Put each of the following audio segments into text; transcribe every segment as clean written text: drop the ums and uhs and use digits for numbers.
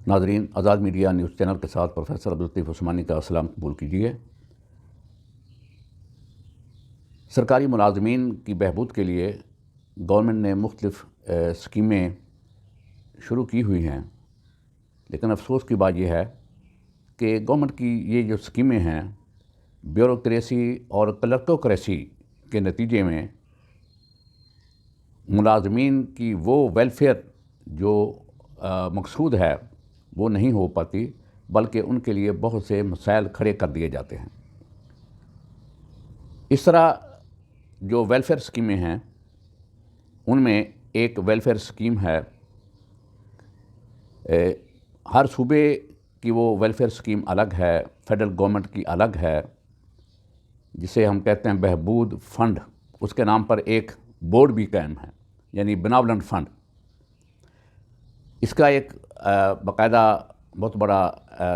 ناظرین، آزاد media news channel کے ساتھ پروفیسر عبداللطیف عثمانی کا سلام قبول کیجیے۔ سرکاری ملازمین کی بہبود کے لیے گورنمنٹ نے مختلف اسکیمیں شروع کی ہوئی ہیں، لیکن افسوس کی بات یہ ہے کہ گورنمنٹ کی یہ جو اسکیمیں ہیں بیوروکریسی اور کلرکوکریسی کے نتیجے میں ملازمین کی وہ ویلفیئر جو مقصود ہے وہ نہیں ہو پاتی، بلکہ ان کے لیے بہت سے مسائل کھڑے کر دیے جاتے ہیں۔ اس طرح جو ویلفیئر اسکیمیں ہیں ان میں ایک ویلفیئر اسکیم ہے، ہر صوبے کی وہ ویلفیئر اسکیم الگ ہے، فیڈرل گورنمنٹ کی الگ ہے، جسے ہم کہتے ہیں بہبود فنڈ۔ اس کے نام پر ایک بورڈ بھی قائم ہے، یعنی بیناولنٹ فنڈ۔ اس کا ایک باقاعدہ بہت بڑا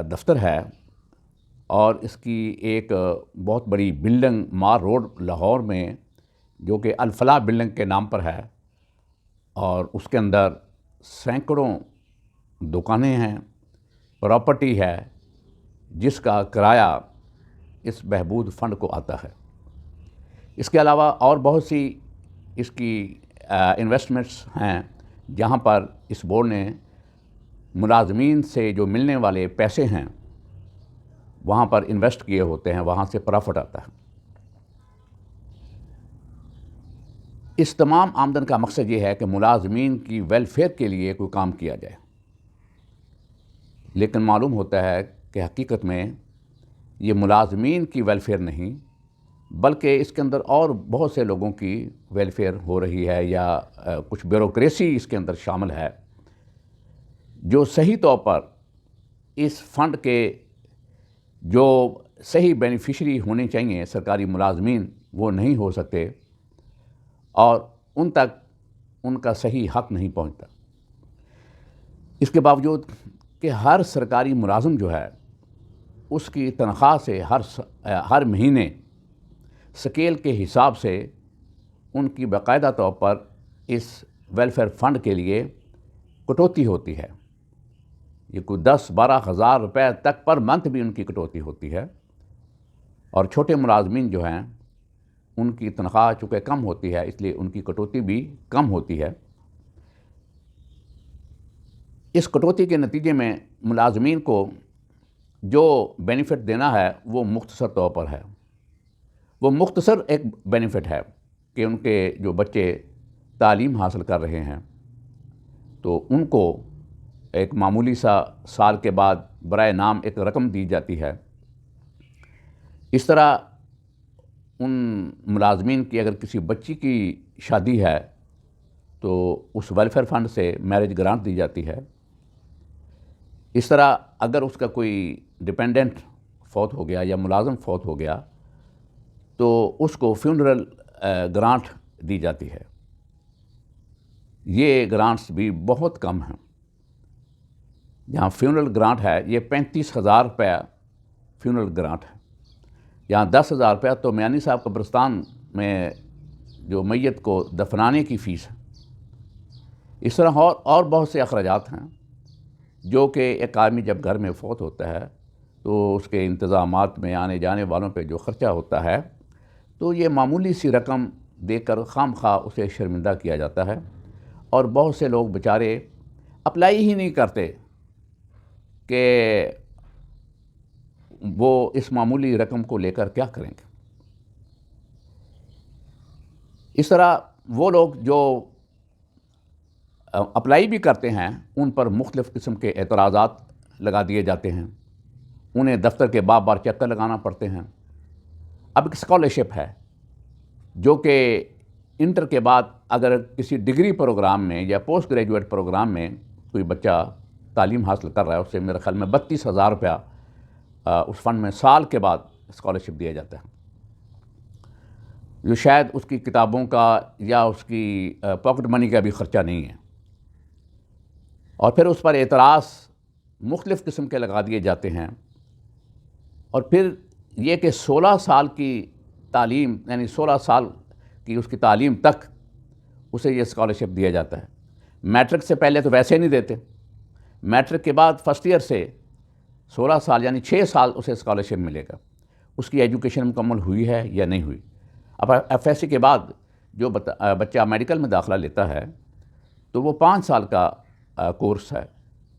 دفتر ہے، اور اس کی ایک بہت بڑی بلڈنگ مار روڈ لاہور میں، جو کہ الفلاح بلڈنگ کے نام پر ہے، اور اس کے اندر سینکڑوں دکانیں ہیں، پراپرٹی ہے، جس کا کرایہ اس بہبود فنڈ کو آتا ہے۔ اس کے علاوہ اور بہت سی اس کی انویسٹمنٹس ہیں، جہاں پر اس بورڈ نے ملازمین سے جو ملنے والے پیسے ہیں وہاں پر انویسٹ کیے ہوتے ہیں، وہاں سے پرافٹ آتا ہے۔ اس تمام آمدن کا مقصد یہ ہے کہ ملازمین کی ویلفیئر کے لیے کوئی کام کیا جائے، لیکن معلوم ہوتا ہے کہ حقیقت میں یہ ملازمین کی ویلفیئر نہیں، بلکہ اس کے اندر اور بہت سے لوگوں کی ویلفیئر ہو رہی ہے، یا کچھ بیوروکریسی اس کے اندر شامل ہے، جو صحیح طور پر اس فنڈ کے جو صحیح بینیفیشری ہونے چاہیے سرکاری ملازمین، وہ نہیں ہو سکتے، اور ان تک ان کا صحیح حق نہیں پہنچتا۔ اس کے باوجود کہ ہر سرکاری ملازم جو ہے اس کی تنخواہ سے ہر مہینے سکیل کے حساب سے ان کی باقاعدہ طور پر اس ویلفیئر فنڈ کے لیے کٹوتی ہوتی ہے۔ یہ کوئی 10-12 ہزار روپے تک پر منتھ بھی ان کی کٹوتی ہوتی ہے، اور چھوٹے ملازمین جو ہیں ان کی تنخواہ چونکہ کم ہوتی ہے، اس لیے ان کی کٹوتی بھی کم ہوتی ہے۔ اس کٹوتی کے نتیجے میں ملازمین کو جو بینیفٹ دینا ہے وہ مختصر طور پر ہے۔ وہ مختصر ایک بینیفٹ ہے کہ ان کے جو بچے تعلیم حاصل کر رہے ہیں تو ان کو ایک معمولی سا سال کے بعد برائے نام ایک رقم دی جاتی ہے۔ اس طرح ان ملازمین کی اگر کسی بچی کی شادی ہے تو اس ویلفیئر فنڈ سے میرج گرانٹ دی جاتی ہے۔ اس طرح اگر اس کا کوئی ڈپینڈنٹ فوت ہو گیا یا ملازم فوت ہو گیا تو اس کو فیونرل گرانٹ دی جاتی ہے۔ یہ گرانٹس بھی بہت کم ہیں۔ جہاں فیونرل گرانٹ ہے یہ 35,000 روپے فیونرل گرانٹ ہے، یہاں 10,000 روپے تو میانی صاحب قبرستان میں جو میت کو دفنانے کی فیس ہے۔ اس طرح اور بہت سے اخراجات ہیں جو کہ ایک آدمی جب گھر میں فوت ہوتا ہے تو اس کے انتظامات میں آنے جانے والوں پہ جو خرچہ ہوتا ہے، تو یہ معمولی سی رقم دے کر خام خواہ اسے شرمندہ کیا جاتا ہے، اور بہت سے لوگ بیچارے اپلائی ہی نہیں کرتے کہ وہ اس معمولی رقم کو لے کر کیا کریں گے۔ اس طرح وہ لوگ جو اپلائی بھی کرتے ہیں ان پر مختلف قسم کے اعتراضات لگا دیے جاتے ہیں، انہیں دفتر کے بار بار چکر لگانا پڑتے ہیں۔ اب ایک اسکالرشپ ہے جو کہ انٹر کے بعد اگر کسی ڈگری پروگرام میں یا پوسٹ گریجویٹ پروگرام میں کوئی بچہ تعلیم حاصل کر رہا ہے، اسے میرے خیال میں 32,000 روپیہ اس فنڈ میں سال کے بعد اسکالرشپ دیا جاتا ہے، جو شاید اس کی کتابوں کا یا اس کی پاکٹ منی کا بھی خرچہ نہیں ہے۔ اور پھر اس پر اعتراض مختلف قسم کے لگا دیے جاتے ہیں، اور پھر یہ کہ 16 سال کی تعلیم، یعنی 16 سال کی اس کی تعلیم تک اسے یہ اسکالرشپ دیا جاتا ہے۔ میٹرک سے پہلے تو ویسے نہیں دیتے، میٹرک کے بعد فرسٹ ایئر سے 16 سال یعنی 6 سال اسے اسکالرشپ ملے گا۔ اس کی ایجوکیشن مکمل ہوئی ہے یا نہیں ہوئی۔ اب ایف ایس سی کے بعد جو بچہ میڈیکل میں داخلہ لیتا ہے تو وہ 5 سال کا کورس ہے،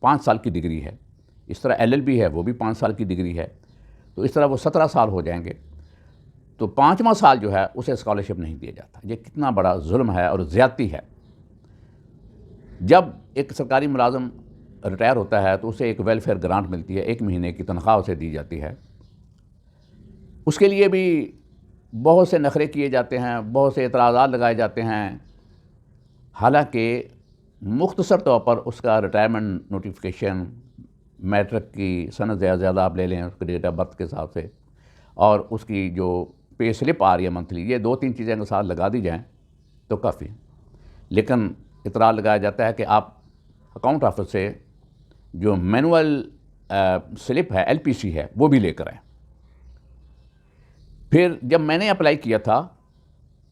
5 سال کی ڈگری ہے۔ اس طرح ایل ایل بی ہے، وہ بھی 5 سال کی ڈگری ہے، تو اس طرح وہ 17 سال ہو جائیں گے۔ تو 5واں سال جو ہے اسے اسکالرشپ نہیں دیا جاتا۔ یہ کتنا بڑا ظلم ہے اور زیادتی ہے۔ جب ایک سرکاری ملازم ریٹائر ہوتا ہے تو اسے ایک ویلفیئر گرانٹ ملتی ہے، 1 مہینے کی تنخواہ اسے دی جاتی ہے۔ اس کے لیے بھی بہت سے نخرے کیے جاتے ہیں، بہت سے اعتراضات لگائے جاتے ہیں، حالانکہ مختصر طور پر اس کا ریٹائرمنٹ نوٹیفیکیشن، میٹرک کی سند زیادہ آپ لے لیں اس کے ڈیٹ آف برتھ کے حساب سے، اور اس کی جو پے سلپ آ رہی ہے منتھلی، یہ 2-3 چیزیں کے ساتھ لگا دی جائیں تو کافی۔ لیکن اعتراض لگایا جاتا ہے کہ آپ اکاؤنٹ آفس سے جو مینول سلپ ہے، ایل پی سی ہے، وہ بھی لے کر آئیں۔ پھر جب میں نے اپلائی کیا تھا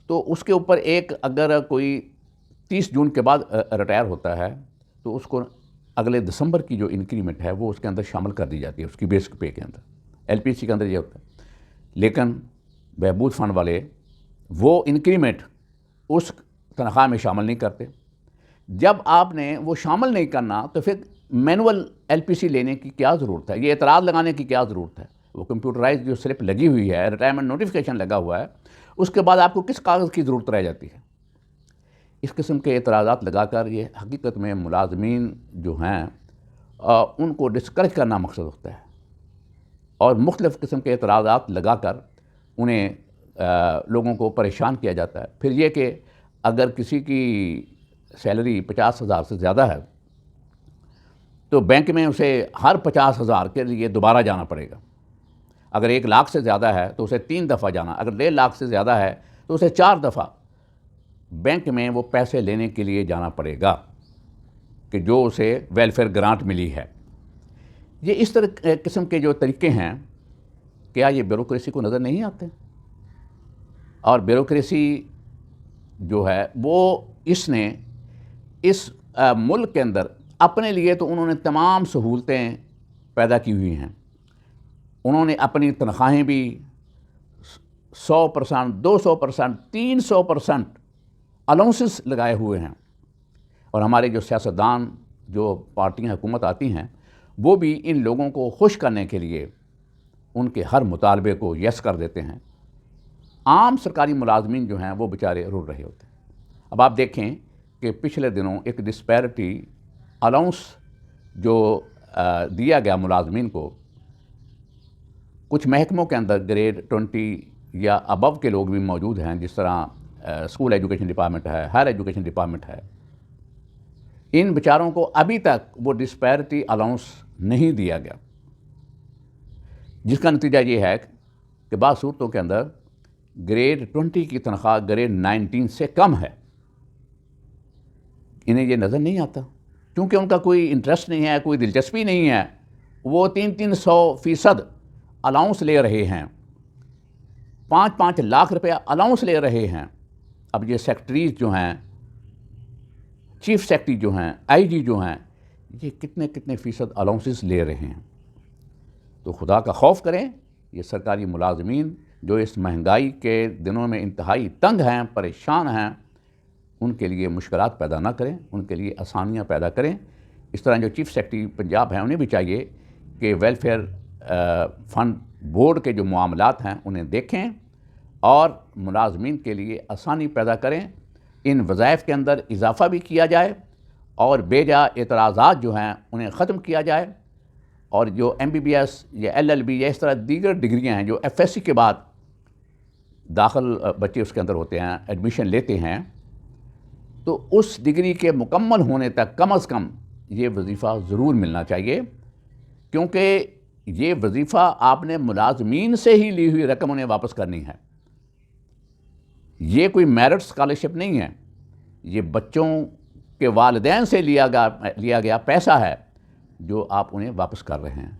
تو اس کے اوپر ایک اگر کوئی 30 جون کے بعد ریٹائر ہوتا ہے تو اس کو اگلے دسمبر کی جو انکریمنٹ ہے وہ اس کے اندر شامل کر دی جاتی ہے، اس کی بیسک پے کے اندر۔ ایل پی سی کے اندر یہ ہوتا ہے، لیکن بہبود فنڈ والے وہ انکریمنٹ اس تنخواہ میں شامل نہیں کرتے۔ جب آپ نے وہ شامل نہیں کرنا تو پھر مینول ایل پی سی لینے کی کیا ضرورت ہے، یہ اعتراض لگانے کی کیا ضرورت ہے؟ وہ کمپیوٹرائز جو سلپ لگی ہوئی ہے، ریٹائرمنٹ نوٹیفیکیشن لگا ہوا ہے، اس کے بعد آپ کو کس کاغذ کی ضرورت رہ جاتی ہے؟ اس قسم کے اعتراضات لگا کر یہ حقیقت میں ملازمین جو ہیں ان کو ڈسکریج کرنا مقصد ہوتا ہے، اور مختلف قسم کے اعتراضات لگا کر انہیں لوگوں کو پریشان کیا جاتا ہے۔ پھر یہ کہ اگر کسی کی سیلری 50,000 سے زیادہ ہے تو بینک میں اسے ہر 50,000 کے لیے دوبارہ جانا پڑے گا۔ اگر 1 لاکھ سے زیادہ ہے تو اسے 3 دفعہ جانا، اگر 1.5 لاکھ سے زیادہ ہے تو اسے 4 دفعہ بینک میں وہ پیسے لینے کے لیے جانا پڑے گا کہ جو اسے ویلفیئر گرانٹ ملی ہے۔ یہ اس طرح قسم کے جو طریقے ہیں، کیا یہ بیوروکریسی کو نظر نہیں آتے؟ اور بیوروکریسی جو ہے وہ اس نے اس ملک کے اندر اپنے لیے تو انہوں نے تمام سہولتیں پیدا کی ہوئی ہیں۔ انہوں نے اپنی تنخواہیں بھی 100%، 200%، 300% الاؤنسز لگائے ہوئے ہیں، اور ہمارے جو سیاستدان، جو پارٹیاں حکومت آتی ہیں، وہ بھی ان لوگوں کو خوش کرنے کے لیے ان کے ہر مطالبے کو یس کر دیتے ہیں۔ عام سرکاری ملازمین جو ہیں وہ بیچارے رول رہے ہوتے ہیں۔ اب آپ دیکھیں کہ پچھلے دنوں ایک ڈسپیرٹی الاؤنس جو دیا گیا ملازمین کو، کچھ محکموں کے اندر گریڈ 20 یا ابو کے لوگ بھی موجود ہیں، جس طرح اسکول ایجوکیشن ڈپارٹمنٹ ہے، ہائر ایجوکیشن ڈپارٹمنٹ ہے، ان بیچاروں کو ابھی تک وہ ڈسپیرٹی الاؤنس نہیں دیا گیا، جس کا نتیجہ یہ ہے کہ بعض صورتوں کے اندر گریڈ 20 کی تنخواہ گریڈ 19 سے کم ہے۔ انہیں یہ نظر نہیں آتا کیونکہ ان کا کوئی انٹرسٹ نہیں ہے، کوئی دلچسپی نہیں ہے۔ وہ 300% الاؤنس لے رہے ہیں، 5 لاکھ روپیہ الاؤنس لے رہے ہیں۔ اب یہ سیکٹریز جو ہیں، چیف سیکٹری جو ہیں، آئی جی جو ہیں، یہ کتنے فیصد الاؤنسز لے رہے ہیں؟ تو خدا کا خوف کریں، یہ سرکاری ملازمین جو اس مہنگائی کے دنوں میں انتہائی تنگ ہیں، پریشان ہیں، ان کے لیے مشکلات پیدا نہ کریں، ان کے لیے آسانیاں پیدا کریں۔ اس طرح جو چیف سیکرٹری پنجاب ہیں، انہیں بھی چاہیے کہ ویلفیئر فنڈ بورڈ کے جو معاملات ہیں انہیں دیکھیں اور ملازمین کے لیے آسانی پیدا کریں۔ ان وظائف کے اندر اضافہ بھی کیا جائے اور بے جا اعتراضات جو ہیں انہیں ختم کیا جائے، اور جو ایم بی بی ایس یا ایل ایل بی یا اس طرح دیگر ڈگریاں ہیں جو ایف ایس سی کے بعد داخل بچے اس کے اندر ہوتے ہیں، ایڈمیشن لیتے ہیں، تو اس ڈگری کے مکمل ہونے تک کم از کم یہ وظیفہ ضرور ملنا چاہیے، کیونکہ یہ وظیفہ آپ نے ملازمین سے ہی لی ہوئی رقم انہیں واپس کرنی ہے۔ یہ کوئی میرٹ اسکالرشپ نہیں ہے، یہ بچوں کے والدین سے لیا گیا پیسہ ہے جو آپ انہیں واپس کر رہے ہیں۔